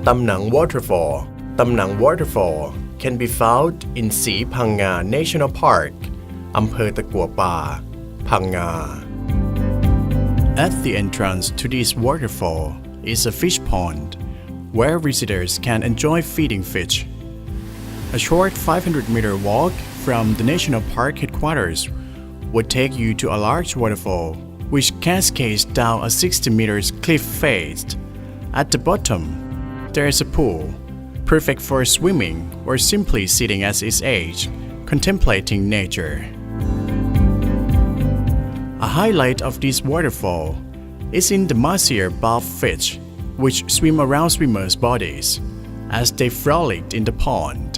Phangnga Waterfall. Phangnga Waterfall can be found in Phangnga National Park, อำเภอตะกั่วป่า Phangnga. At the entrance to this waterfall is a fish pond, where visitors can enjoy feeding fish. A short 500-meter walk from the national park headquarters would take you to a large waterfall, which cascades down a 60 meters cliff face. At the bottom, there is a pool, perfect for swimming or simply sitting at its edge, contemplating nature. A highlight of this waterfall is in the mossier buff fish, which swim around swimmers' bodies as they frolic in the pond.